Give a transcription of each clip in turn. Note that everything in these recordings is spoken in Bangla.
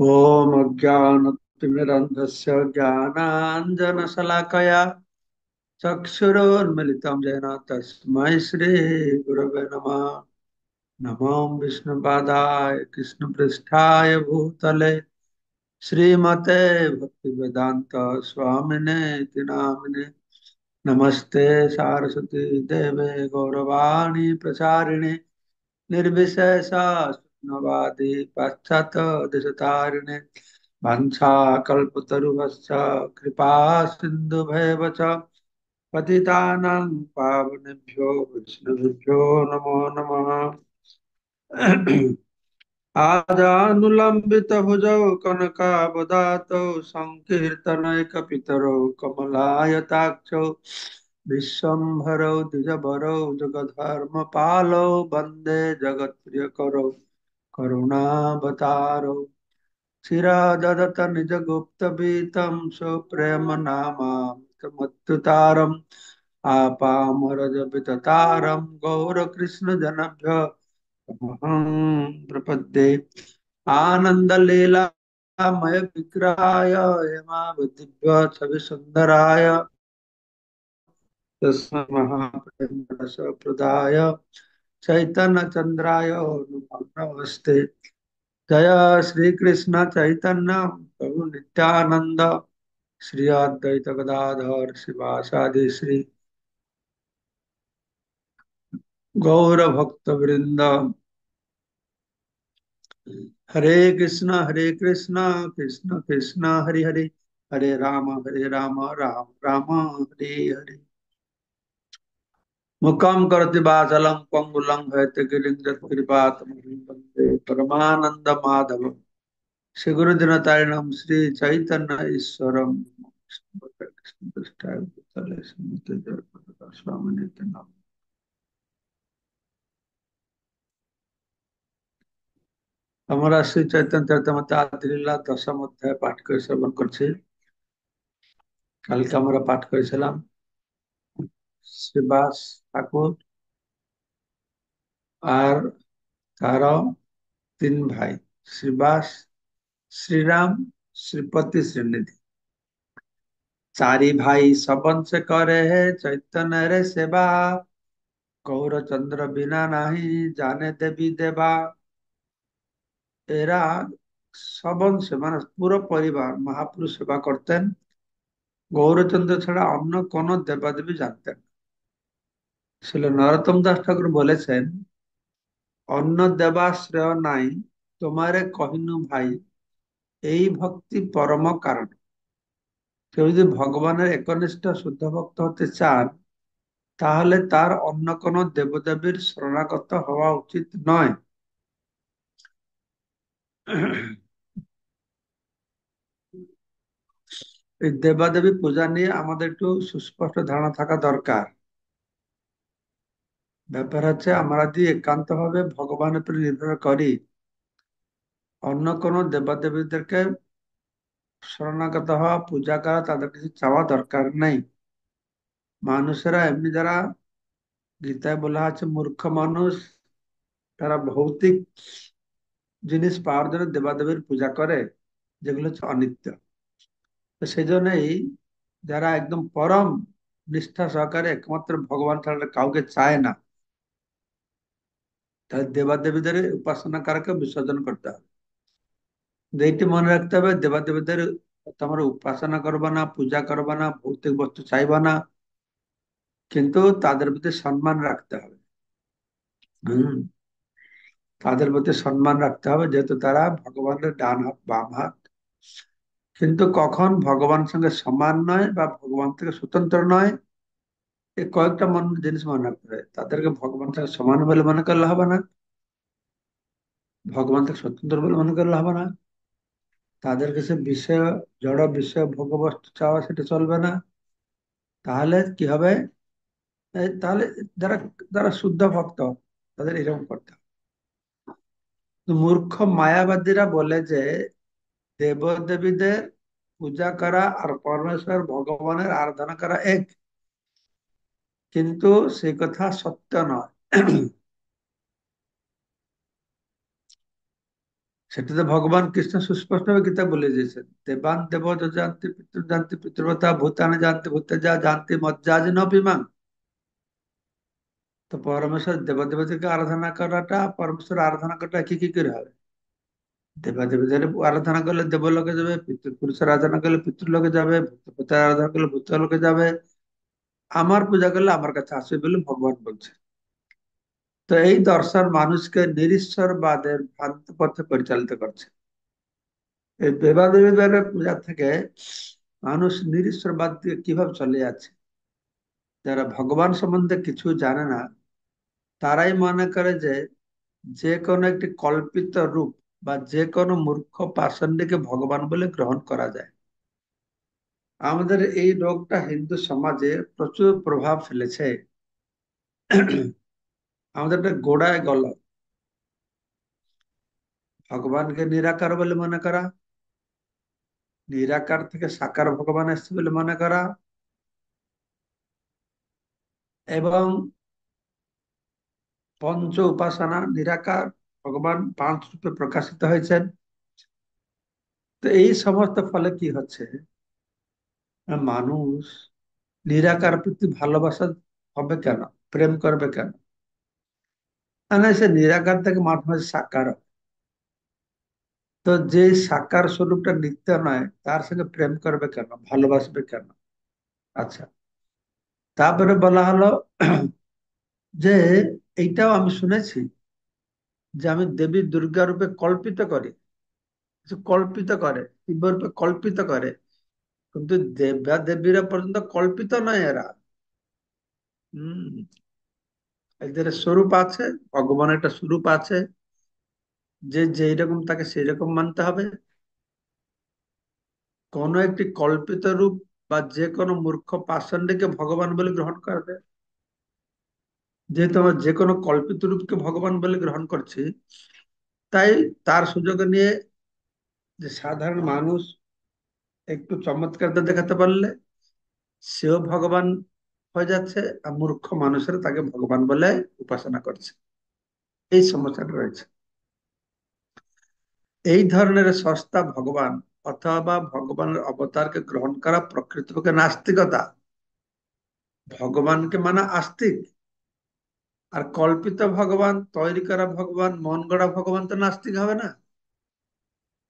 ॐ अज्ञानतिमिरन्धस्य ज्ञानाञ्जनशलाकया चक्षुरुन्मिलितं येन तस्मै श्रीगुरवे नमः। नमो विष्णुपादाय कृष्णपृष्ठाय भूतले श्रीमते भक्तिवेदान्त स्वामिने इति नामिने। नमस्ते सारस्वती देवे गौरवाणी प्रचारिणे निर्विशेष शून्यवादी पाश्चात्य देशतारिणे वाञ्छाकल्पतरुभ्यश्च कृपा सिन्धुभैव च पतितानां पावनेभ्यो वैष्णवेभ्यो नमो नमः। आजानुलम्बितभुजौ कनकावदातौ सङ्कीर्तनैकपितरौ कमलायताक्षौ विश्वम्भरौ द्विजभरौ जगद्धर्मपालौ वन्दे जगत्प्रियकरौ करुणावतारौ चिराददत निजगुप्तवीतं स्वप्रेमनामामृतमत्तुतारम् आपामरजपिततारं गौरकृष्णजनभ्य अहं प्रपद्ये। आनन्दलीलामय विग्रहाय हेमावतिभ्य छविसुन्दराय तस्मै महाप्रदाय चैतन्य चंद्राय नमस्ते। जय श्री कृष्ण चैतन्य प्रभु नित्यानंद श्री अद्वैत गदाधर शिवासादि श्री गौर भक्त वृंद। हरे कृष्ण कृष्ण कृष्ण हरे हरे, हरे राम राम राम हरे हरे। मुखम करोति वाचालं पंगुलं हैतगिरिं यत्कृपातमहं वन्दे परमानंद माधव। श्री गुरु दिनतारिणम श्री चैतन्य ईश्वरम स्वामी नित्यानंद। আমরা শ্রী চৈতন্য চরিতামৃত আদিলীলা দশম অধ্যায় পাঠ করে শ্রবণ করছি। কালকে আমরা পাঠ করেছিলাম শ্রীবাস ঠাকুর আর তার তিন ভাই শ্রীবাস, শ্রীরাম, শ্রীপতি, শ্রীনিধি। চারি ভাই সবন সে করে হে চৈতন্য রে সেবা, গৌরচন্দ্র বিনা নাহি জানে দেবী দেবা। এরা সবন সে মানে পুরো পরিবার মহাপুরুষ সেবা করতেন। গৌরচন্দ্র ছাড়া অন্য কোন দেবাদেবী জানতেন না। ছিল নরোত্তম দাস ঠাকুর বলেছেন, অন্য দেবাশ্রয় নাই তোমারে কহিনু ভাই, এই ভক্তি পরম কারণ। কেউ যদি ভগবানের একনিষ্ঠ শুদ্ধ ভক্ত হতে চান, তাহলে তার অন্য কোনো দেবদেবীর শরণাগত হওয়া উচিত নয়। এই দেবাদেবী পূজা নিয়ে আমাদের একটু সুস্পষ্ট ধারণা থাকা দরকার। ব্যাপার হচ্ছে, আমরা যদি একান্ত ভাবে ভগবানের উপর নির্ভর করি, অন্য কোনো দেবাদেবীদেরকে শরণাগত হওয়া, পূজা করা, তাদের কিছু চাওয়া দরকার নেই। মানুষেরা এমনি যারা, গীতায় বলা আছে মূর্খ মানুষ, তারা ভৌতিক জিনিস পাওয়ার জন্য দেবাদেবীর পূজা করে, যেগুলো হচ্ছে অনিত্য। তো সেই জন্যই যারা একদম পরম নিষ্ঠা সহকারে একমাত্র ভগবান ছাড়া কাউকে চায় না, তাহলে দেবাদেবীদের উপাসনা কারকে বিসর্জন করতে হবে। এইটি মনে রাখতে হবে, দেবাদেবীদের তোমরা উপাসনা করবা না, পূজা করবা না, ভৌতিক বস্তু চাইবা না, কিন্তু তাদের প্রতি সম্মান রাখতে হবে। হম তাদের প্রতি সম্মান রাখতে হবে, যেহেতু তারা ভগবানের ডান হাত বাম হাত। কিন্তু কখন ভগবান সঙ্গে সমান নয় বা ভগবান থেকে স্বতন্ত্র নয়, এই কয়েকটা জিনিস মনে রাখতে হবে। তাদেরকে ভগবান থেকে সমান বলে মনে করলে হবে না, ভগবান থেকে স্বতন্ত্র বলে মনে করলে হবে না। তাদের কাছে বিষয়, জড় বিষয় ভোগবস্তু চাওয়া, সেটা চলবে না। তাহলে কি হবে? তাহলে যারা যারা শুদ্ধ ভক্ত, তাদের এরকম করতে হবে। তো মূর্খ মায়াবাদীরা বলে যে দেবদেবীদের পূজা করা আর পরমেশ্বর ভগবানের আরাধনা করা এক, কিন্তু সে কথা সত্য নয়। সেটা তো ভগবান কৃষ্ণ সুস্পষ্ট ভাবে গীতা বলে দিয়েছেন, দেবান দেব জানতে পিতৃ জানতে পিতৃবতা ভূতানি জানতে ভূতেজা জানতে মজ্জাজ নপিমাং। তো পরমেশ্বর দেবদেবীকে আরাধনা করাটা, পরমেশ্বর আরাধনা করাটা কি কি করে হবে? দেবাদেবীদের আরাধনা করলে দেবলোকে যাবে, পিতৃপুরুষের আরাধনা করলে পিতৃলোকে যাবে, ভূতের আরাধনা করলে ভূতলোকে যাবে, আমার পূজা করলে আমার কাছে আসবে বলে ভগবান বলছে। তো এই দর্শন মানুষকে নিরীশ্বরবাদের ভ্রান্ত পথে পরিচালিত করছে। এই দেবাদেবীদের পূজা থেকে মানুষ নিরীশ্বরবাদ দিয়ে কিভাবে চলে যাচ্ছে। যারা ভগবান সম্বন্ধে কিছু জানে না, তারাই মনে করে যে যে কোনো একটি কল্পিত রূপ বা যে কোনো মূর্খ পাষণ্ডকে ভগবান বলে গ্রহণ করা যায়। আমাদের এই রোগটা হিন্দু সমাজে প্রচুর প্রভাব ফেলেছে। আমাদের একটা গোড়ায় গল, ভগবানকে নিরাকার বলে মনে করা, নিরাকার থেকে সাকার ভগবান এসছে বলে মনে করা, এবং পঞ্চ উপাসনা, নিরাকার ভগবান 5 রূপে প্রকাশিত হয়েছেন। তো এই সমস্ত ফলে কি হচ্ছে, মানুষ নিরাকার প্রতি ভালোবাসা হবে কেন, প্রেম করবে কেন? মানে সে নিরাকার থেকে মাঝে মাঝে সাকার হয়। তো যে সাকার স্বরূপটা নিত্য নয়, তার সঙ্গে প্রেম করবে কেন, ভালোবাসবে কেন? আচ্ছা, তারপরে বলা হলো যে এইটাও আমি শুনেছি যে আমি দেবী দুর্গা রূপে কল্পিত করি, কিছু কল্পিত করে, শিব রূপে কল্পিত করে, কিন্তু দেবা দেবীরা পর্যন্ত কল্পিত নয় এরা। হম, এদের স্বরূপ আছে, ভগবানের একটা স্বরূপ আছে, যে যেই রকম তাকে সেই রকম মানতে হবে। কোন একটি কল্পিত রূপ বা যে কোনো মূর্খ পাষণ্ডকে ভগবান বলে গ্রহণ করবে। যেহেতু আমরা যে কোনো কল্পিত রূপকে ভগবান বলে গ্রহণ করছি, তাই তার সুযোগ নিয়ে যে সাধারণ মানুষ একটু চমৎকারতা দেখাতে পারলে সেও ভগবান হয়ে যাচ্ছে, আর মূর্খ মানুষেরা তাকে ভগবান বলে উপাসনা করছে। এই সমস্যাটা রয়েছে। এই ধরনের সস্তা ভগবান অথবা ভগবানের অবতারকে গ্রহণ করা প্রকৃতপক্ষে নাস্তিকতা। ভগবানকে মানা আস্তিক, আর কল্পিত ভগবান, তৈরি করা ভগবান, মন গড়া ভগবান তো নাস্তিক হবে না।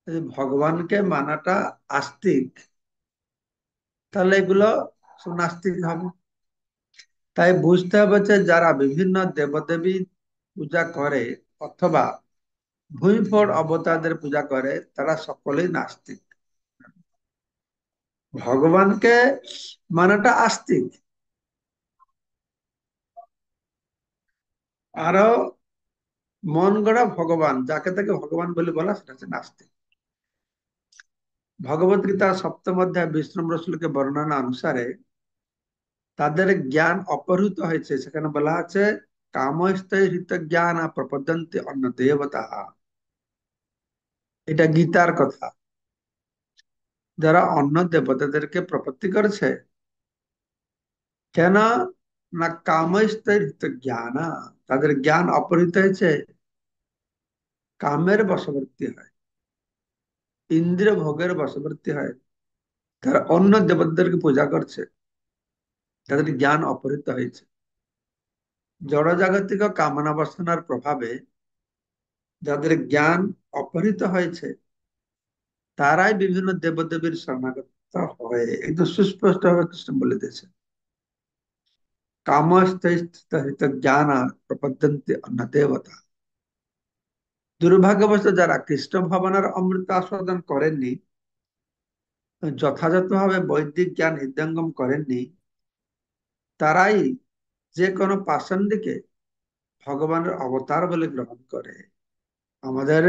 যদি ভগবানকে মানাটা আস্তিক, তাহলে এগুলো সব নাস্তিক হবে। তাই বুঝতে হবে যে যারা বিভিন্ন দেবদেবী পূজা করে অথবা ভূমিফড় অবতারদের পূজা করে, তারা সকলেই নাস্তিক। ভগবানকে মানাটা আস্তিক, আরো মন গড়া ভগবান যাকে তাকে ভগবান বলে বলা, সেটা হচ্ছে নাস্তিক। ভগবত গীতার সপ্তম অধ্যায় বিষ্ণু রসুলকে বর্ণনা অনুসারে তাদের জ্ঞান অপহৃত হয়েছে। সেখানে বলা আছে কামস্থৈহৃত জ্ঞান প্রপদ্যন্তে অন্য দেবতা। এটা গীতার কথা। যারা অন্য দেবতাদেরকে প্রপত্তি করেছে, কেন না কামস্থৈহৃত জ্ঞান, তাদের জ্ঞান অপহৃত হয়েছে, কামের বশবর্তী হয়, ইন্দ্রিয় ভোগের বশবর্তী হয়। তারা অন্য দেবতাদেরকে পূজা করছে, তাদের জ্ঞান অপহৃত হয়েছে। জড়জাগতিক কামনা বাসনার প্রভাবে যাদের জ্ঞান অপহৃত হয়েছে, তারাই বিভিন্ন দেবদেবীর শরণাগত হয়। একদম সুস্পষ্ট ভাবে কৃষ্ণ বলে দিয়েছে কামস্থিত জ্ঞান প্রপদ্যন্তে অন্য দেবতা। দুর্ভাগ্যবশত যারা কৃষ্ণ ভাবনার অমৃত আস্বাদন করেননি, যথাযথভাবে বৈদিক জ্ঞান হৃদয়ঙ্গম করেননি, তারাই যে কোনো পাষণ্ডকে ভগবানের অবতার বলে গ্রহণ করে। আমাদের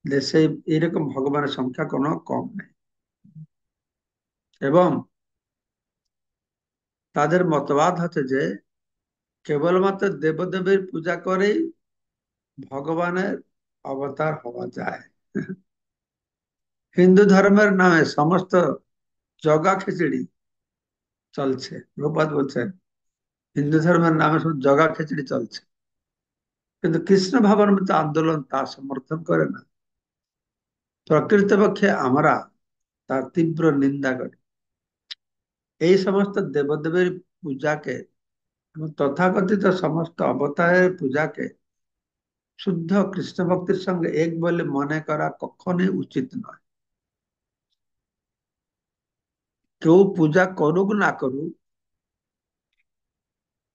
দেশে এরকম ভগবানের সংখ্যা কোনো কম নেই, এবং তাদের মতবাদ হচ্ছে যে কেবলমাত্র দেবদেবীর পূজা করেই ভগবানের অবতার হওয়া যায়। হিন্দু ধর্মের নামে সমস্ত জগা খিচুড়ি চলছে। প্রভুপাদ বলছেন হিন্দু ধর্মের নামে সব জগা খিচুড়ি চলছে, কিন্তু কৃষ্ণ ভাবনামৃত আন্দোলন তা সমর্থন করে না। প্রকৃতপক্ষে আমরা তার তীব্র নিন্দা করি। এই সমস্ত দেবদেবীর পূজাকে এবং তথাকথিত সমস্ত অবতারের পূজাকে শুদ্ধ কৃষ্ণ ভক্তির সঙ্গে এক বলে মনে করা কখনোই উচিত নয়। কেউ পূজা করুক না করুক,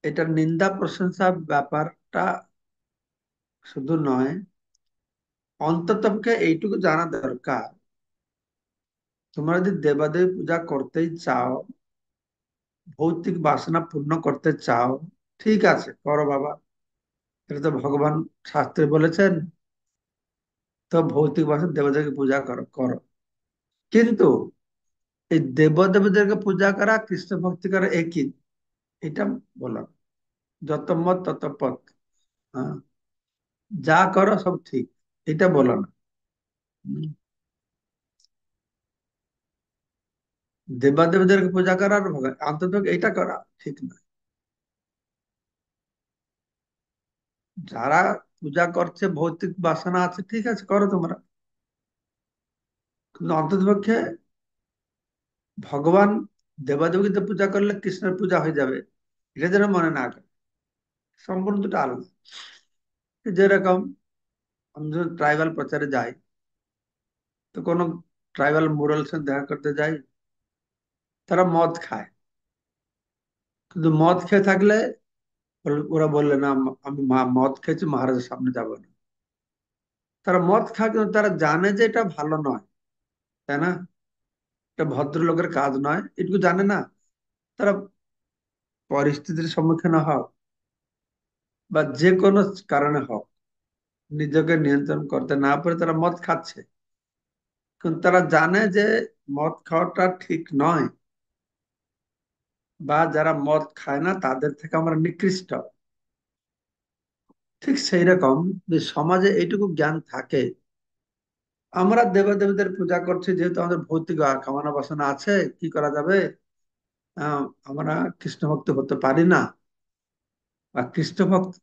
এটা নিন্দা প্রশংসা ব্যাপারটা শুধু নয়, অন্ততপক্ষে এইটুকু জানা দরকার, তোমরা যদি দেবাদেবী পূজা করতেই চাও, ভৌতিক বাসনা পূর্ণ করতে চাও, ঠিক আছে করো বাবা, এটা তো ভগবান শাস্ত্রে বলেছেন। তো ভৌতিক বাসনা দেবদেবীকে পূজা করো করো, কিন্তু এই দেবদেবীদেরকে পূজা করা কৃষ্ণ ভক্তি করা একই, এটা বলো না। যত মত তত পথ। হ্যাঁ, যা করো সব ঠিক, এটা বলো না। হম, দেবাদেবীদেরকে পূজা করা আর ভগবান অন্তত এটা করা ঠিক না। যারা পূজা করছে ভৌতিক বাসনা আছে, ঠিক আছে করো তোমরা, কিন্তু অন্ততপক্ষে ভগবান দেবাদেবীকে পূজা করলে কৃষ্ণের পূজা হয়ে যাবে, এটা যেন মনে না করে। সম্পূর্ণ দুটো আলাদা। যেরকম আমি যখন ট্রাইবাল প্রচারে যাই, তো কোনো ট্রাইবাল মোরাল সঙ্গে দেখা করতে যাই, তারা মদ খায়, কিন্তু মদ খেয়ে থাকলে ওরা বললে না আমি মদ খেয়েছি, মহারাজের সামনে যাবো না। তারা মদ খায় কিন্তু তারা জানে যে এটা ভালো নয়, তাই না? এটা ভদ্রলোকের কাজ নয়, এটুকু জানে না। তারা পরিস্থিতির সম্মুখীন হোক বা যে কোনো কারণে হোক, নিজেকে নিয়ন্ত্রণ করতে না পারে তারা মদ খাচ্ছে, কিন্তু তারা জানে যে মদ খাওয়াটা ঠিক নয়, বা যারা মদ খায় না তাদের থেকে আমরা নিকৃষ্ট। ঠিক সেই রকম যে সমাজে এইটুকু জ্ঞান থাকে, আমরা দেবদেবীদের পূজা করছি যেহেতু আমাদের ভৌতিক কামনা বাসনা আছে, কি করা যাবে, আমরা কৃষ্ণ ভক্ত হতে পারি না, বা কৃষ্ণ ভক্ত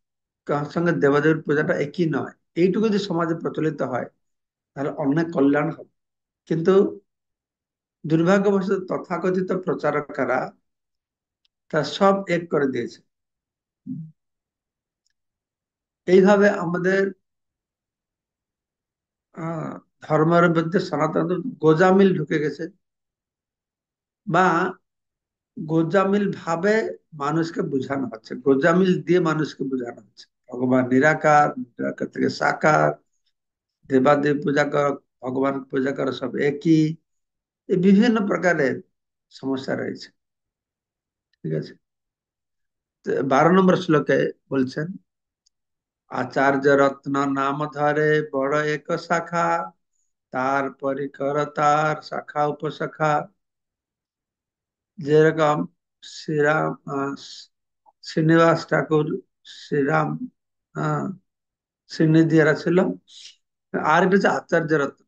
সঙ্গে দেবদেবীর পূজাটা একই নয়, এইটুকু যদি সমাজে প্রচলিত হয় তাহলে অনেক কল্যাণ হবে। কিন্তু দুর্ভাগ্যবশত তথাকথিত প্রচারকেরা তা সব এক করে দিয়েছে। এইভাবে আমাদের আহ ধর্মের মধ্যে সনাতন গোজামিল ঢুকে গেছে, বা গোজামিল ভাবে মানুষকে বোঝানো হচ্ছে, গোজামিল দিয়ে মানুষকে বোঝানো হচ্ছে ভগবান নিরাকার, নিরাকার থেকে সাকার, দেবাদেব পূজা কর, ভগবান পূজা কর, সব একই। এই বিভিন্ন প্রকারের সমস্যা রয়েছে। ঠিক আছে, তো 12 নম্বর শ্লোকে বলছেন, আচার্য রত্ন নাম ধরে বড় এক শাখা, তার পরিকর তার শাখা উপশাখা। যেরকম শ্রীরাম শ্রীনিবাস ঠাকুর, শ্রীরাম আহ শ্রীনিধি এরা ছিল, আর এটা হচ্ছে আচার্য রত্ন।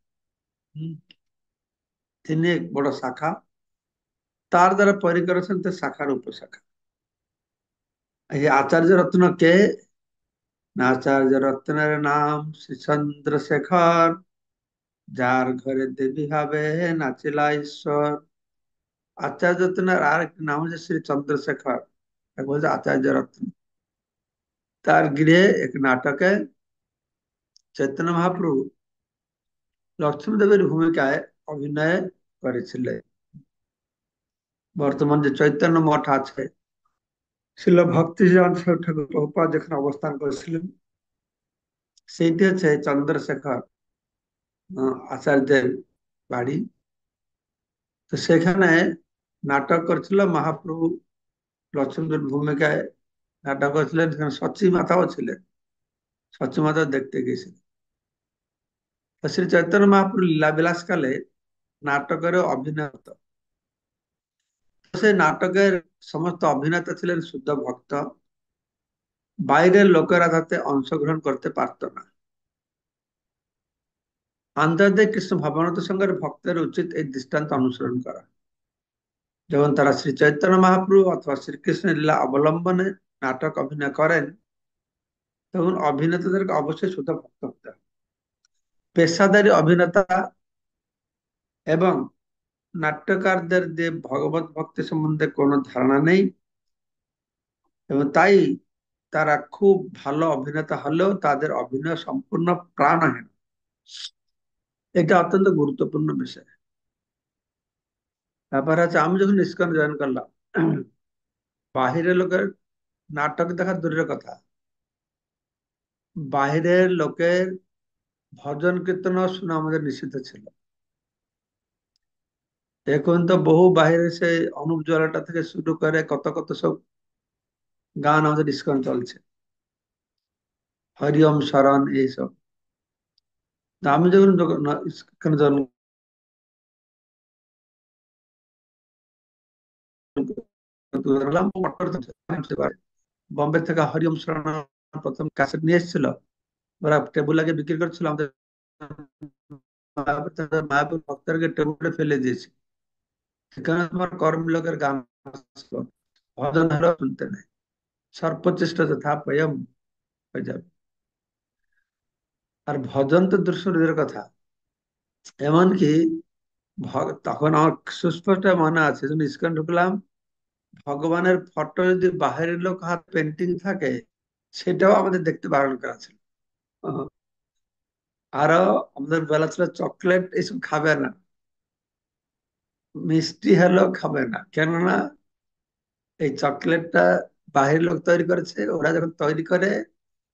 হম, তিনি এক বড় শাখা, তার দ্বারা তৈরি করেছেন তো শাখার উপশাখা। এই আচার্য রত্ন কে? না, আচার্য রত্নের নাম শ্রী চন্দ্রশেখর, যার ঘরে দেবী হবে নাচিলা ঈশ্বর। আচার্য রত্নের আর একটি নাম হচ্ছে শ্রী চন্দ্রশেখর, এক বলছে আচার্য রত্ন। তার গৃহে এক নাটকে চৈতন্য মহাপ্রভু লক্ষ্মী দেবীর ভূমিকায় অভিনয় করেছিলেন। বর্তমান যে চৈতন্য মঠ আছে, শিল ভক্তিজান ঠাকুর প্রভুপাদ যেখানে অবস্থান করেছিলেন, সেইটি হচ্ছে চন্দ্রশেখর আচার্যের বাড়ি। তো সেখানে নাটক করছিল মহাপ্রভু লক্ষ্মীদের ভূমিকায়, নাটক করেছিলেন, সেখানে সচী মাতাও ছিলেন, সচী মাতা দেখতে গেছিলেন। তো শ্রী চৈতন্য মহাপ্রভু লীলা বিলাস কালে নাটকের অভিনয় হতো। সেই নাটকের সমস্ত অভিনেতা ছিলেন শুদ্ধ ভক্ত, বাইরের লোকেরা তাতে অংশগ্রহণ করতে পারতো না। আন্তর্জাতিক কৃষ্ণ ভাবনাত সঙ্গের ভক্তের উচিত এই দৃষ্টান্ত অনুসরণ করা। যখন তারা শ্রী চৈতন্য মহাপ্রভু অথবা শ্রীকৃষ্ণের লীলা অবলম্বনে নাটক অভিনয় করেন, তখন অভিনেতাদেরকে অবশ্যই শুদ্ধ ভক্ত হতে হবে। পেশাদারী অভিনেতা এবং নাট্যকারদের যে ভগবত ভক্তি সম্বন্ধে কোনো ধারণা নেই, এবং তাই তারা খুব ভালো অভিনেতা হলেও তাদের অভিনয় সম্পূর্ণ প্রাণহীন। এটা অত্যন্ত গুরুত্বপূর্ণ বিষয়। ব্যাপার হচ্ছে, আমি যখন ইস্কন জয়েন করলাম, বাহিরের লোকের নাটক দেখা দূরের কথা, বাহিরের লোকের ভজন কীর্তন শোনা আমাদের নিষিদ্ধ ছিল। এখন তো বহু বাহিরে সেই অনুপ জলাটা থেকে শুরু করে কত কত সব গান আমাদের ইস্কন চলছে, হরিওম শরণ এইসব। তা আমি যখন ইস্কন জয়েন করলাম, বম্বে থেকে হরিওম শরণ প্রথম ক্যাসেট নিয়ে এসেছিল, ওরা টেবুল আগে বিক্রি করছিল, আমাদের মায়াপুর ভক্তদেরকে টেবুলে ফেলে দিয়েছে। সেখানে তোমার কর্ম লোকের গান আসলো, ভজন হলো শুনতে নেই, সর্বচেষ্ট যথা পয়ম হয়ে যাবে। আর ভজন তো দূরের কথা, এমনকি তখন আমার সুস্পষ্ট মনে আছে, যখন ইস্কন ঢুকলাম, ভগবানের ফটো যদি বাহিরের লোক হাত পেন্টিং থাকে, সেটাও আমাদের দেখতে বারণ করা ছিল। আরো আমাদের বেলা ছিল চকলেট এসব খাবে না, মিষ্টি হলেও খাবে না, কেননা এই চকলেটটা বাহিরের লোক তৈরি করেছে, ওরা যখন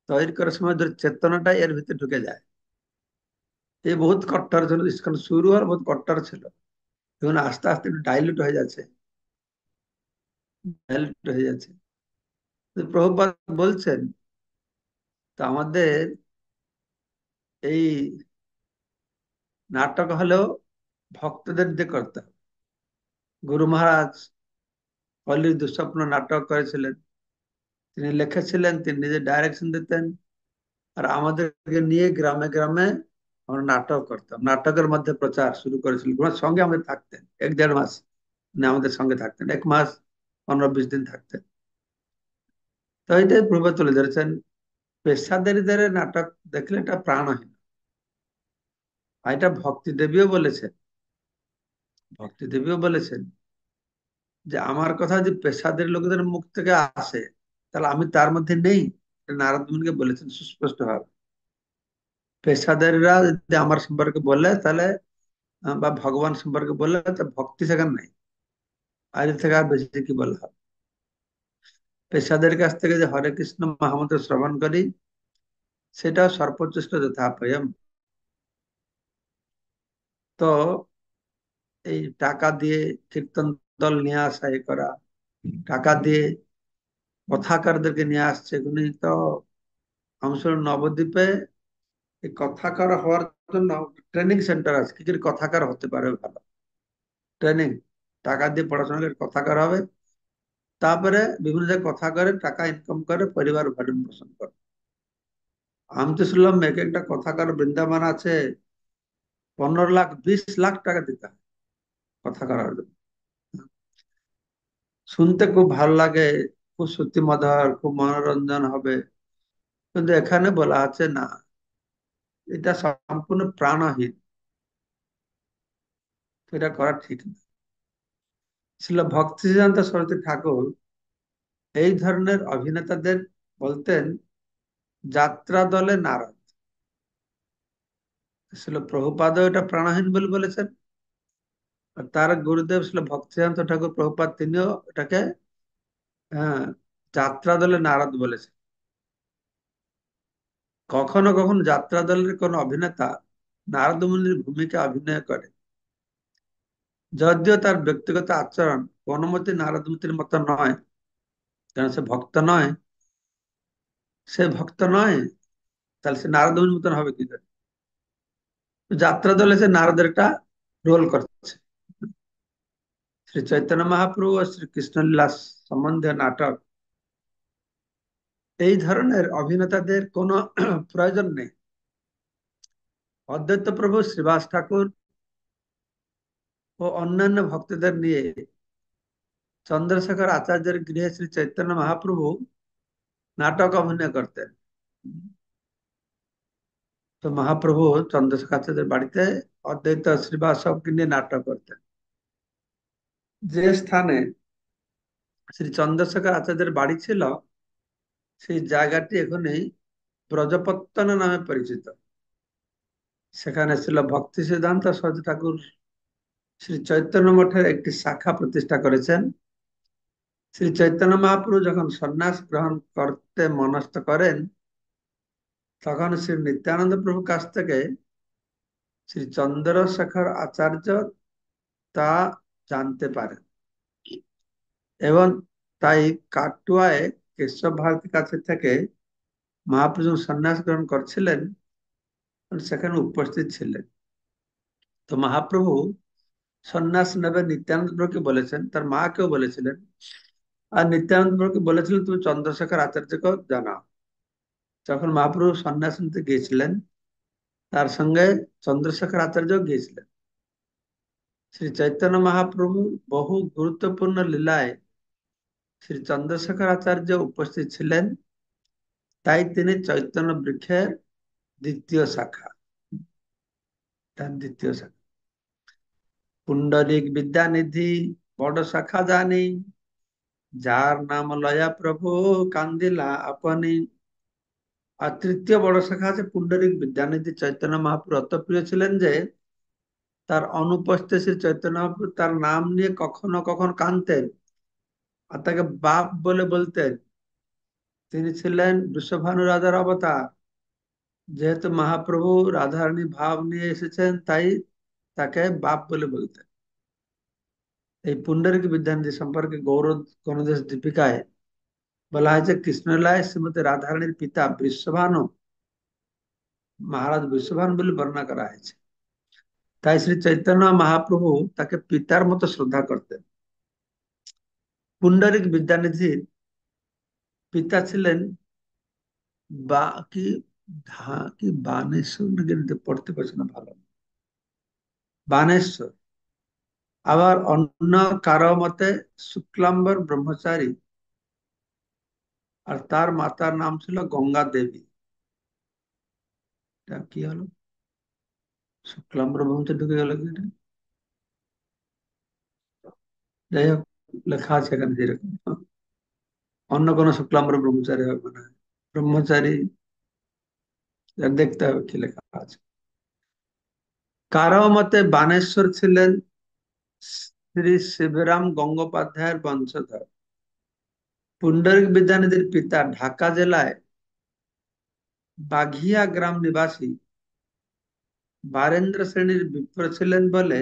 তৈরি করার সময় ধরে চেতনাটা এর ভিতরে ঢুকে যায়। এই বহুত কট্টর ছিল ইস্কন, শুরু আর বহুত কট্টর ছিল, এখন আস্তে আস্তে একটু ডাইলুট হয়ে যাচ্ছে, ডাইলুট হয়ে যাচ্ছে। তো প্রভুপাদ বলছেন, তো আমাদের এই নাটক হলেও ভক্তদের দিয়ে করতে হবে। গুরু মহারাজ কলির দুঃস্বপ্ন নাটক করেছিলেন, তিনি লিখেছিলেন, তিনি নিজে ডাইরেকশন দিতেন, আর আমাদেরকে নিয়ে গ্রামে গ্রামে আমরা নাটক করতাম, নাটকের মধ্যে প্রচার শুরু করেছিলেন। ওনার সঙ্গে আমাদের থাকতেন 1-1.5 মাস, মানে আমাদের সঙ্গে থাকতেন 1 মাস 15-20 দিন থাকতেন। তো এটাই প্রভু তুলে ধরেছেন, পেশাদারিদের নাটক দেখলে এটা প্রাণহীন। আর এটা ভক্তি দেবীও বলেছেন, ভক্তি দেবীও বলেছেন যে আমার কথা যদি পেশাদারি লোকদের মুখ থেকে আসে, তাহলে আমি তার মধ্যে নেই। এটা নারদ মুনিকে বলেছেন সুস্পষ্ট ভাবে। পেশাদারিরা যদি আমার সম্পর্কে বলে তাহলে, বা ভগবান সম্পর্কে বলে, তো ভক্তি সেখানে নাই, আর এর থেকে আর বেশি কি বলা হবে। পেশাদের কাছ থেকে যে হরে কৃষ্ণ মহামন্ত্র শ্রবণ করি, সেটাও সর্বোচ্চ যথাপয়ম। তো এই টাকা দিয়ে কীর্তন দল নিয়ে আসা, এ করা, টাকা দিয়ে কথাকারদেরকে নিয়ে আসছে, এগুলি তো আমাদের নবদ্বীপে এই কথাকার হওয়ার জন্য ট্রেনিং সেন্টার আছে, কি করে কথাকার হতে পারে ভালো ট্রেনিং, টাকা দিয়ে পড়াশোনা করে কথাকার হবে, তারপরে বিভিন্ন জায়গায় কথা করে টাকা ইনকাম করে পরিবার ভরণ পোষণ করে। আমি তো শুনলাম এক একটা কথাকার বৃন্দাবন আছে, 15 লাখ 20 লাখ টাকা দিতে হয় কথা করার জন্য। শুনতে খুব ভালো লাগে, খুব সত্যি মজার, খুব মনোরঞ্জন হবে, কিন্তু এখানে বলা আছে না, এটা সম্পূর্ণ প্রাণহীন, এটা করা ঠিক না। ছিল ভক্তি সিদ্ধান্ত সরস্বতী ঠাকুর এই ধরনের অভিনেতাদের বলতেন যাত্রা দলে নারদ। ছিল প্রভুপাদ এটা প্রাণহীন বলে বলেছেন, আর তার গুরুদেব ছিল ভক্তিসিদ্ধান্ত ঠাকুর প্রভুপাদ, তিনিও এটাকে আহ, যাত্রা দলে নারদ বলেছেন। কখনো কখনো যাত্রা দলের কোন অভিনেতা নারদ মুনির ভূমিকা অভিনয় করে, যদিও তার ব্যক্তিগত আচরণ কোনো মতে নারদ মুনির মতো নয়, কারণ সে ভক্ত নয়, সে ভক্ত নয়, তাহলে সে নারদ মুনির মতন হবে কি করে? যাত্রা দলে সে নারদের একটা রোল করছে। শ্রী চৈতন্য মহাপ্রভু ও শ্রীকৃষ্ণ লীলা সম্বন্ধে নাটক, এই ধরনের অভিনেতাদের কোনো প্রয়োজন নেই। অদ্বৈত প্রভু শ্রীবাস ঠাকুর ও অন্যান্য ভক্তদের নিয়ে চন্দ্রশেখর আচার্যের গৃহে শ্রী চৈতন্য মহাপ্রভু নাটক অভিনয় করতেন। তো মহাপ্রভু চন্দ্রশেখর আচার্যের বাড়িতে অদ্বৈত শ্রীবাসবকে নিয়ে নাটক করতেন। যে স্থানে শ্রী চন্দ্রশেখর আচার্যের বাড়ি ছিল, সেই জায়গাটি এখনই ব্রজপত্তন নামে পরিচিত। সেখানে ছিল ভক্তি সিদ্ধান্ত সরস্বতী ঠাকুর শ্রী চৈতন্য মঠের একটি শাখা প্রতিষ্ঠা করেছেন। শ্রী চৈতন্য মহাপ্রভু যখন সন্ন্যাস গ্রহণ করতে মনস্থ করেন, তখন শ্রী নিত্যানন্দ প্রভুর কাছ থেকে শ্রী চন্দ্রশেখর আচার্য তা জানতে পারেন এবং তাই কাটুয়ায় কেশব ভারতীর কাছে থেকে মহাপ্রভু সন্ন্যাস গ্রহণ করছিলেন, সেখানে উপস্থিত ছিলেন। তো মহাপ্রভু সন্ন্যাস নেবে নিত্যানন্দ প্রভুকে বলেছেন, তার মাকেও বলেছিলেন। আর নিত্যানন্দ প্রভুকে বলেছিলেন তুমি চন্দ্রশেখর আচার্যকে জানাও। যখন মহাপ্রভু সন্ন্যাস নিতে গিয়েছিলেন, তার সঙ্গে চন্দ্রশেখর আচার্য গিয়েছিলেন। শ্রী চৈতন্য মহাপ্রভু বহু গুরুত্বপূর্ণ লীলায় শ্রী চন্দ্রশেখর আচার্য উপস্থিত ছিলেন, তাই তিনি চৈতন্য বৃক্ষের দ্বিতীয় শাখা। তার দ্বিতীয় শাখা পুণ্ডরিক বিদ্যানিধি বড় শাখা জানি, যার নাম লয়া প্রভু কান্দিলা আপনি। আর তৃতীয় বড় শাখা আছে পুণ্ডরিক বিদ্যানিধি। চৈতন্য মহাপ্রভু অত প্রিয় ছিলেন যে তার অনুপস্থিত শ্রী চৈতন্য মহাপ্রভু তার নাম নিয়ে কখনো কখনো কাঁদতেন আর তাকে বাপ বলে বলতেন। তিনি ছিলেন বৃষভানু রাজার অবতার। যেহেতু মহাপ্রভু রাধারানী ভাব নিয়ে এসেছেন, তাই তাকে বাপ বলে বলতেন। এই পুণ্ডরিক বিদ্যানিধি সম্পর্কে গৌর গণদেশ দীপিকায় বলা হয়েছে, কৃষ্ণলীলায় শ্রীমতী রাধারানীর পিতা বৃষভানু, মহারাজ বৃষভানু বলে বর্ণনা করা হয়েছে। তাই শ্রী চৈতন্য মহাপ্রভু তাকে পিতার মতো শ্রদ্ধা করতেন। পুণ্ডরিক বিদ্যানিধির পিতা ছিলেন বা কি কি বানেশ্বর, নাকি পড়তে পারছে না ভালো, বানেশ্বর। আবার অন্য কারো মতে শুক্লাম্বর ব্রহ্মচারী, আর তার মাতার নাম ছিল গঙ্গা দেবী। এটা কি হলো, শুক্লাম্বর ব্রহ্মচারী ঢুকে গেল কি এটা? যাই হোক, লেখা আছে এখানে যেরকম, অন্য কোন শুক্লাম্বর ব্রহ্মচারী হবে না, ব্রহ্মচারী। দেখতে হবে কি লেখা আছে। কারো মতে বানেশ্বর ছিলেন শ্রী শিবরাম গঙ্গোপাধ্যায়ের বংশধর। পুণ্ডরিক বিদ্যানিধির পিতা ঢাকা জেলায় বাঘিয়া গ্রাম নিবাসী বারেন্দ্র শ্রেণীর বিপ্র ছিলেন বলে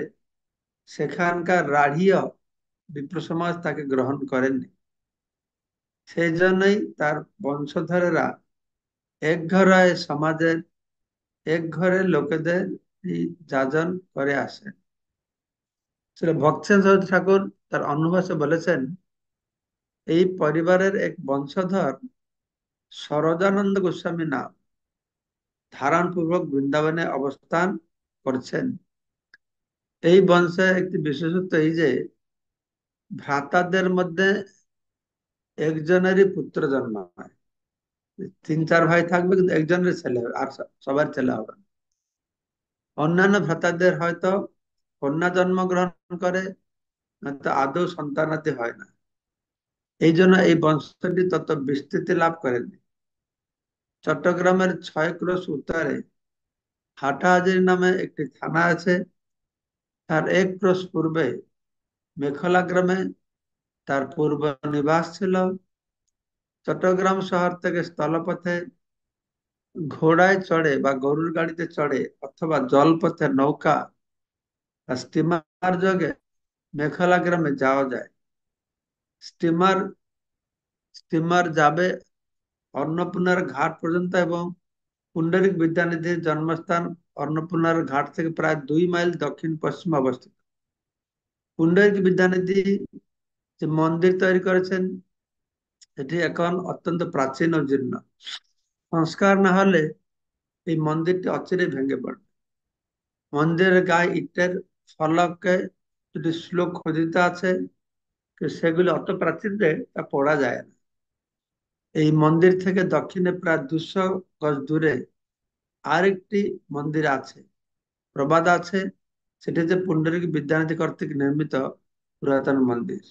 সেখানকার রাঢ়ীয় বিপ্র সমাজ তাকে গ্রহণ করেননি। সেই জন্যই তার বংশধরেরা এক ঘরে সমাজের এক ঘরের লোকেদের যাজন করে আসেন। সেটা ভক্তেন্দ্র ঠাকুর তার অনুবাসে বলেছেন, এই পরিবারের এক বংশধর সরোজানন্দ গোস্বামী নাম ধারণ পূর্বক বৃন্দাবনে অবস্থান করছেন। এই বংশে একটি বিশেষত্ব এই যে ভ্রাতাদের মধ্যে একজনেরই পুত্র জন্ম হয়। তিন চার ভাই থাকবে কিন্তু একজনের ছেলে হবে, আর সবার ছেলে হবে না। অন্যান্য ভ্রাতাদের হয়তো কন্যা জন্মগ্রহণ করে, নয়তো আদৌ সন্তানাদি হয় না। এই জন্য এই বংশটি তত বিস্তৃতি লাভ করেনি। চট্টগ্রামের 6 ক্রোশ উত্তরে হাটহাজারী নামে একটি থানা আছে। তার 1 ক্রোশ পূর্বে মেখলা গ্রামে তার পূর্ব নিবাস ছিল। চট্টগ্রাম শহর থেকে স্থলপথে ঘোড়ায় চড়ে বা গরুর গাড়িতে চড়ে অথবা জলপথে নৌকা বা স্টিমার যোগে মেখলা গ্রামে যাওয়া যায়। স্টিমার স্টিমার যাবে অন্নপূর্ণার ঘাট পর্যন্ত এবং পুণ্ডরিক বিদ্যানিধির জন্মস্থান অন্নপূর্ণার ঘাট থেকে প্রায় 2 মাইল দক্ষিণ পশ্চিমে অবস্থিত। পুণ্ডরিক বিদ্যানিধি যে মন্দির তৈরি করেছেন, এটি এখন অত্যন্ত প্রাচীন ও জীর্ণ। সংস্কার না হলে এই মন্দিরটি অচিরে ভেঙে পড়বে। মন্দিরের গায়ে ইটের ফলকে যদি শ্লোক খোদিত আছে, সেগুলি অত প্রাচীন যে তা পড়া যায় না। এই মন্দির থেকে দক্ষিণে প্রায় 200 গজ দূরে আরেকটি মন্দির আছে, প্রবাদ আছে, সেটি হচ্ছে পুন্ডরিক বিদ্যানিধি কর্তৃক নির্মিত পুরাতন মন্দির।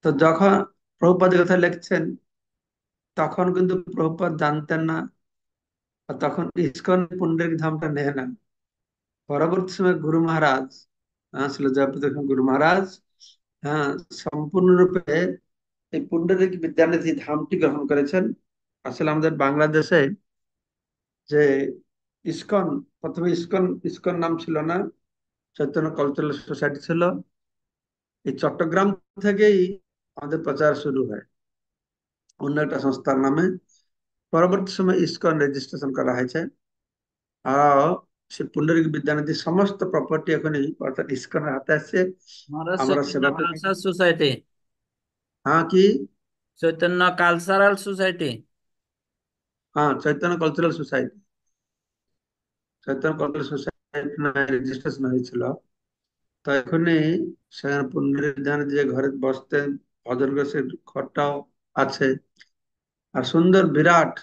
তো যখন প্রভুপাদ এই কথা লিখছেন, তখন কিন্তু প্রভুপাদ জানতেন না, আর তখন ইস্কন পুন্ডরিক ধামটা নেয় না। পরবর্তী সময় গুরু মহারাজ, ছিল জয়প্রকাশ গুরু মহারাজ, হ্যাঁ, সম্পূর্ণরূপে এই পুন্ডরিক বিদ্যানিধি ধামটি গ্রহণ করেছেন। আসলে আমাদের বাংলাদেশে যে ইস্কন, প্রথমে ইস্কন ইস্কন নাম ছিল না, চৈতন্য কালচারাল সোসাইটি ছিল। এই চট্টগ্রাম থেকেই আমাদের প্রচার শুরু হয় অন্য একটা সংস্থার নামে। পরবর্তী সময় ইস্কন রেজিস্ট্রেশন করা হয়েছে। আর সে পুন্ডরিক বিদ্যানিধির সমস্ত প্রপার্টি এখনই অর্থাৎ ইস্কনের হাতে আছে। মহারাজ আমরা চৈতন্য সেবা করি। Culture society. হ্যাঁ কি? Chaitanya cultural society. হ্যাঁ, Chaitanya cultural society, Chaitanya cultural society নামে রেজিস্ট্রেশন হয়েছিল। তো এখনই সেখানে পুন্ডরিক বিদ্যানিধি যে ঘরে বসতেন, ভজন করে সে ঘরটাও আছে। আর সুন্দর বিরাট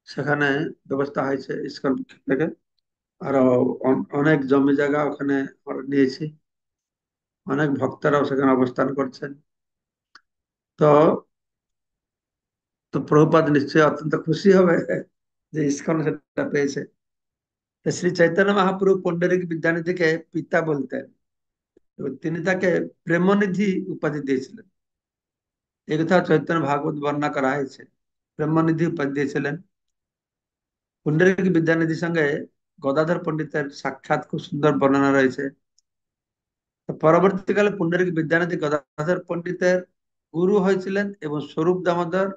সেখানে ব্যবস্থা হয়েছে ইস্কন পক্ষ থেকে। আরো অনেক জমি জায়গা ওখানে আমরা নিয়েছি। অনেক ভক্তরাও সেখানে অবস্থান করছেন। তো তো প্রভুপাদ নিশ্চয়ই অত্যন্ত খুশি হবে যে ইস্কন সেটা পেয়েছে। তো শ্রী চৈতন্য মহাপ্রভু পুন্ডরিক বিদ্যানিধিকে পিতা বলতেন এবং তিনি তাকে প্রেমনিধি উপাধি দিয়েছিলেন। এই কথা চৈতন্য ভাগবত বর্ণনা করা হয়েছে। প্রেমনিধি উপাধি দিয়েছিলেন। পুন্ডরিক বিদ্যানিধির সঙ্গে গদাধর পণ্ডিতের সাক্ষাৎ খুব সুন্দর বর্ণনা রয়েছে। তো পরবর্তীকালে পুন্ডরিক বিদ্যানিধি গদাধর পণ্ডিতের গুরু হয়েছিলেন এবং স্বরূপ দামোদর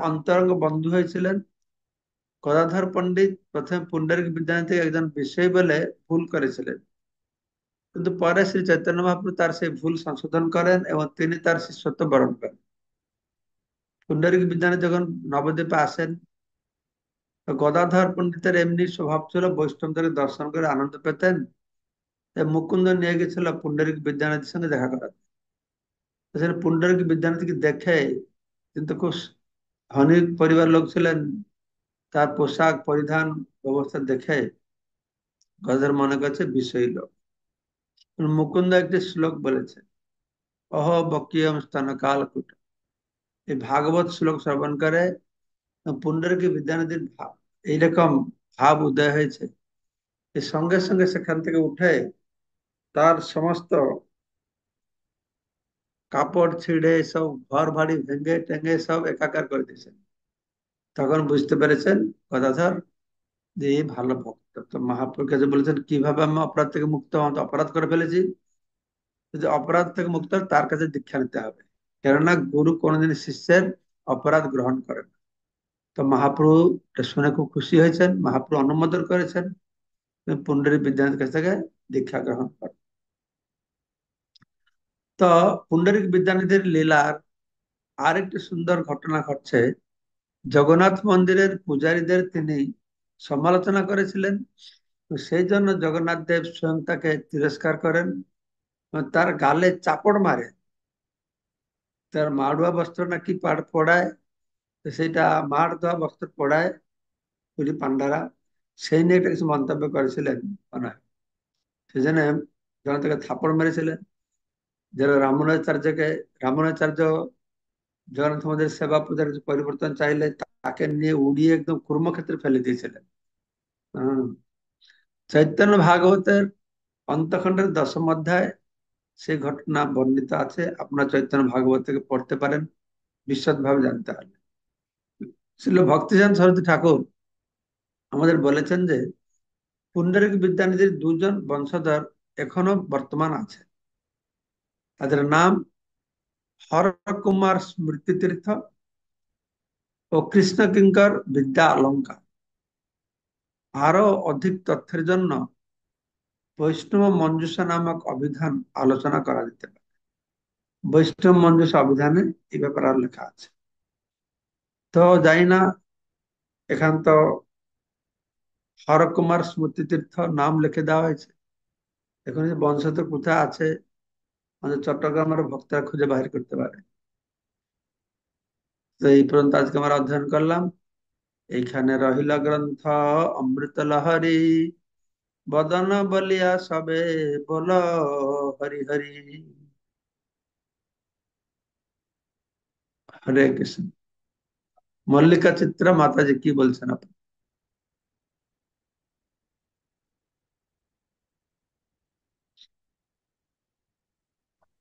অন্তরঙ্গ বন্ধু হয়েছিলেন। গদাধর পণ্ডিত প্রথমে পুন্ডরিক বিদ্যানিধিকে একজন বিষয় বলে ভুল করেছিলেন, কিন্তু পরে শ্রী চৈতন্য মহাপ্রভু তার সেই ভুল সংশোধন করেন এবং তিনি তার শিষ্যত্ব বরণ করেন। পুন্ডরিক বিদ্যানিধি যখন নবদ্বীপে আসেন, তো গদাধর পণ্ডিতের এমনি স্বভাব ছিল বৈষ্ণবদের দর্শন করে আনন্দ পেতেন। তাই মুকুন্দ নিয়ে গেছিল পুন্ডরিক বিদ্যানিধির সঙ্গে দেখা করাতে। তো সেখানে পুন্ডরিক বিদ্যানিধিকে দেখে, কিন্তু খুব ধনী পরিবার লোক ছিলেন, তার পোশাক পরিধান ব্যবস্থা দেখে গদাধর মনে করছে বিষয়ী লোক। মুকুন্দ একটি শ্লোক বলেছে, অহ বকিয়ম স্তন কালকুট। এই ভাগবত শ্লোক শ্রবণ করে পুন্ডরিক বিদ্যানিধির ভাব, এইরকম ভাব উদয় হয়েছে। এই সঙ্গে সঙ্গে সেখান থেকে উঠে তার সমস্ত কাপড় ছিঁড়ে সব ঘর বাড়ি ভেঙে টেঙে সব একাকার করে দিয়েছেন। তখন বুঝতে পেরেছেন গদাধর যে এই ভালো ভক্ত। তো মহাপ্রভুর কাছে বলেছেন, কিভাবে আমি অপরাধ থেকে মুক্ত হব? আমি তো অপরাধ করে ফেলেছি। যদি অপরাধ থেকে মুক্ত হয়, তার কাছে দীক্ষা নিতে হবে। কেননা গুরু কোনোদিন শিষ্যের অপরাধ গ্রহণ করেন না। তো মহাপ্রভু এটা শুনে খুব খুশি হয়েছেন, মহাপ্রভু অনুমোদন করেছেন, তিনি পুন্ডরিক বিদ্যানিধির কাছ থেকে দীক্ষা গ্রহণ করেন। তো পুন্ডরিক বিদ্যানিধির লীলার আরেকটি সুন্দর ঘটনা ঘটছে। জগন্নাথ মন্দিরের পূজারীদের তিনি সমালোচনা করেছিলেন। তো সেই জন্য জগন্নাথ দেব স্বয়ং তাকে তিরস্কার করেন এবং তার গালে চাপড় মারে। তার মাড়ুয়া বস্ত্র নাকি পড়ায়, তো সেটা মার দেওয়া বস্ত্র পড়ায় পুরী পান্ডারা, সেই নিয়ে একটা কিছু মন্তব্য করেছিলেন মনে হয়। সেই জন্য যখন তাকে থাপড় মেরেছিলেন, যারা রামানুজাচার্য জগন্নাথ মন্দিরের সেবা পূজার কিছু পরিবর্তন চাইলে তাকে নিয়ে উড়িয়ে একদম কর্মক্ষেত্রে ফেলে দিয়েছিলেন। হম। চৈতন্য ভাগবতের অন্তখণ্ডের দশম অধ্যায় সেই ঘটনা বর্ণিত আছে। আপনার চৈতন্য ভাগবত থেকে পড়তে পারেন বিশদ ভাবে জানতে পারবেন। ছিল ভক্তিচাঁদ সরস্বতী ঠাকুর আমাদের বলেছেন যে পুন্ডরিক বিদ্যানিধির দুজন বংশধর এখনো বর্তমান আছে। তাদের নাম হরকুমার স্মৃতি তীর্থ ও কৃষ্ণ কিঙ্কর বিদ্যা অলঙ্কার। আরো অধিক তথ্যের জন্য বৈষ্ণব মঞ্জুষা নামক অভিধান আলোচনা করা যেতে পারে। বৈষ্ণব মঞ্জুষা অভিধানে এই ব্যাপারে আর লেখা আছে। তো জানি না, এখান তো হরকুমার স্মৃতি তীর্থ নাম লিখে দেওয়া হয়েছে। এখন যে বংশধর কোথায় আছে, আমাদের চট্টগ্রামের ভক্তরা খুঁজে বাহির করতে পারে। তো এই পর্যন্ত আজকে আমরা অধ্যয়ন করলাম। এইখানে রহিল গ্রন্থ অমৃত লহরী, বদন বলিয়া সবে বল হরি হরি। হরে কৃষ্ণ। মল্লিকা চিত্রা মাতাজি কি বলছেন আপনি?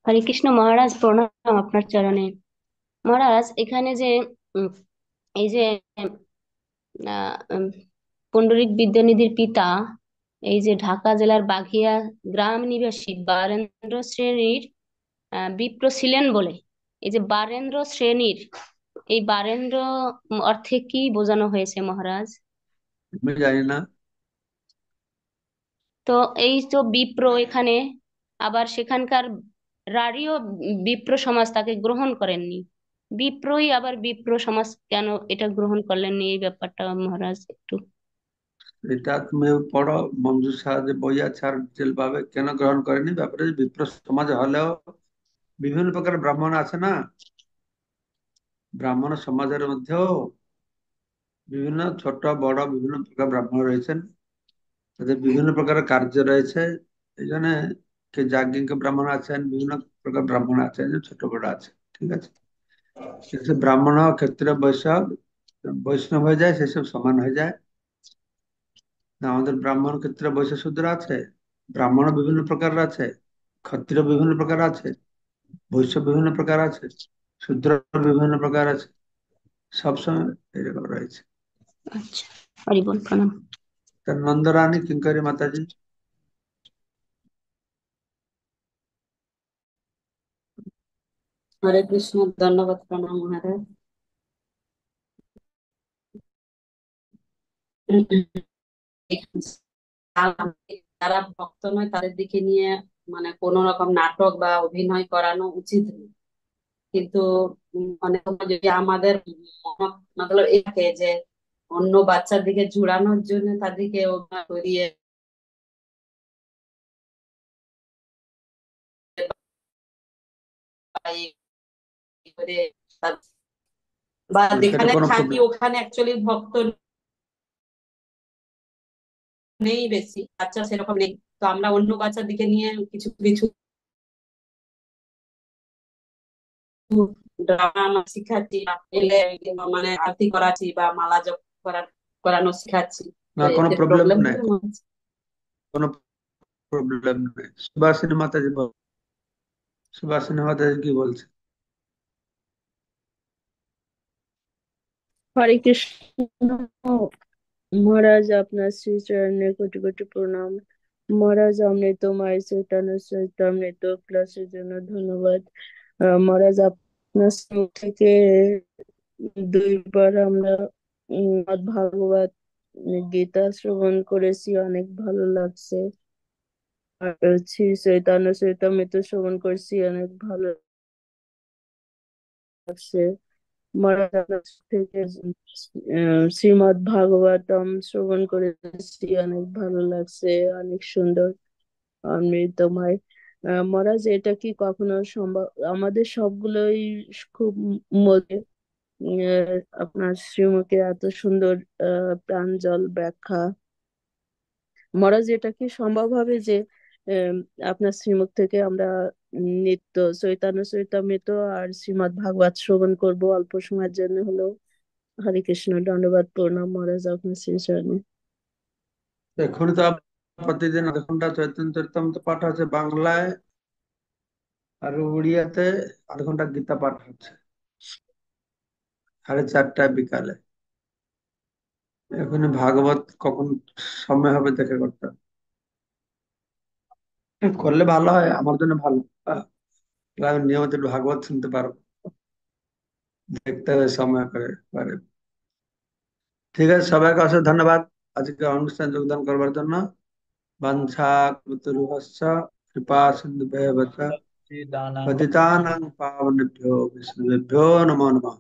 হরে কৃষ্ণ মহারাজ, প্রণাম আপনার চরণে। মহারাজ, এখানে যে উম, এই যে পুণ্ডরিক বিদ্যানিধির পিতা, এই যে ঢাকা জেলার বাঘিয়া গ্রাম নিবাসী বারেন্দ্র শ্রেণীর বিপ্র ছিলেন বলে, এই যে বারেন্দ্র শ্রেণীর, এই বারেন্দ্র অর্থে কি বোঝানো হয়েছে মহারাজ? আমি জানি না। তো এই তো বিপ্র এখানে, আবার সেখানকার রাঢ়ী বিপ্র সমাজ তাকে গ্রহণ করেননি। বিপ্রই আবার বিপ্র সমাজ কেন এটা গ্রহণ করলেননি, এই ব্যাপারটা মহারাজ একটু। এটা তুমি পড়ো, মঞ্জুষা যে বই আছে, আর ডিটেল ভাবে কেন গ্রহণ করেনি ব্যাপারে। বিপ্র সমাজ হলেও বিভিন্ন প্রকার ব্রাহ্মণ আছে না, ব্রাহ্মণ সমাজের মধ্যেও বিভিন্ন ছোট বড় বিভিন্ন প্রকার ব্রাহ্মণ রয়েছেন, তাদের বিভিন্ন প্রকার কার্য রয়েছে। এই জন্য কে যাজ্ঞিক ব্রাহ্মণ আছেন, বিভিন্ন প্রকার ব্রাহ্মণ আছেন, যে ছোট বড় আছে, ঠিক আছে। কিন্তু ব্রাহ্মণ ক্ষেত্রে বৈষ্ণব বৈষ্ণব হয়ে যায়, সেসব সমান হয়ে যায় না। আমাদের ব্রাহ্মণ ক্ষেত্রে বৈশ্য শূদ্র আছে, ব্রাহ্মণ বিভিন্ন প্রকার আছে, ক্ষত্রিয় বিভিন্ন প্রকার আছে, বৈশ্য বিভিন্ন প্রকার আছে, শূদ্র বিভিন্ন প্রকার আছে, সবসময় এরকম রয়েছে। আচ্ছা, হরি বল, প্রণাম। তার নন্দরানী কিঙ্করী মাতাজি। হরে কৃষ্ণ, ধন্যবাদ, প্রণাম মহারাজ। যারা ভক্ত নয় তাদের দিকে নিয়ে মানে কোন রকম নাটক বা অভিনয় করানো উচিত নয়। কিন্তু অনেক সময় যদি আমাদের মতলব এটাকে যে অন্য বাচ্চার দিকে জুড়ানোর জন্য তাদেরকে অভিনয় করিয়ে বা করে বা সেটা যেখানে কোনো থাকি প্রবলেম। ওখানে অ্যাকচুয়ালি ভক্ত নেই, বেশি বাচ্চা সেরকম নেই। তো আমরা অন্য বাচ্চার দিকে নিয়ে কিছু কিছু ড্রামা শিখাচ্ছি, বা এলে মানে আরতি করাচ্ছি বা মালা জপ করানো শিখাচ্ছি। তো না, কোনো এতে প্রবলেম প্রবলেম নাই, হবে মনে হচ্ছে? কোনো প্রবলেম নাই। সুভাষিনী মাতাজি সুভাষিনী মাতাজি কি বলছে? হরে কৃষ্ণ মহারাজ, আপনার শ্রী চরণে কোটি কোটি প্রণাম। মহারাজ, অমৃত মায়ের চৈতন্য চৈতামৃত ক্লাসের জন্য ধন্যবাদ। মহারাজ, আপনার মুখ থেকে দুইবার আমরা ভাগবত গীতা শ্রবণ করেছি, অনেক ভালো লাগছে। আর শ্রী চৈতন্য চৈতামৃত শ্রবণ করেছি, অনেক ভালো লাগছে। মহারাজ, আপনার থেকে শ্রীমদ্ ভাগবতম শ্রবণ করেছি, অনেক ভালো লাগছে, অনেক সুন্দর, অমৃতময়। মহারাজ, এটা কি কখনো সম্ভব? আমাদের সবগুলোই খুব মজে। আপনার শ্রীমুখে এত সুন্দর প্রাঞ্জল ব্যাখ্যা। মহারাজ, এটা কি সম্ভব হবে যে আহ, আপনার শ্রীমুখ থেকে আমরা নিত্য চৈতন্য চৈতামৃত আর শ্রীমদ্ ভাগবত শ্রবণ করব অল্প সময়ের জন্য হলো? হরে কৃষ্ণ, দণ্ডবাদ, প্রণাম মহারাজ আপনার শ্রী চরণে। এখন তো প্রতিদিন আধ ঘন্টা চৈতন্য চরিতামৃত পাঠ আছে বাংলায়, আর উড়িয়াতে আধ ঘন্টা গীতা পাঠ হচ্ছে 4:30 বিকালে। এখন ভাগবত কখন সময় হবে দেখে করতে হবে। করলে ভালো হয়, আমার জন্য ভালো। তাহলে আমি নিয়মিত একটু ভাগবত শুনতে পারবো, দেখতে হবে সময় করে পারে। ঠিক আছে, সবাইকে অশেষ ধন্যবাদ আজকে অনুষ্ঠান যোগদান করবার জন্য। বাঞ্ছা কল্পতরুভ্যশ্চ কৃপা সিন্ধুভ্যেব চ চিদানন্দ পতিতানাং পাবনেভ্যো বৈষ্ণবেভ্যো নমো নমঃ।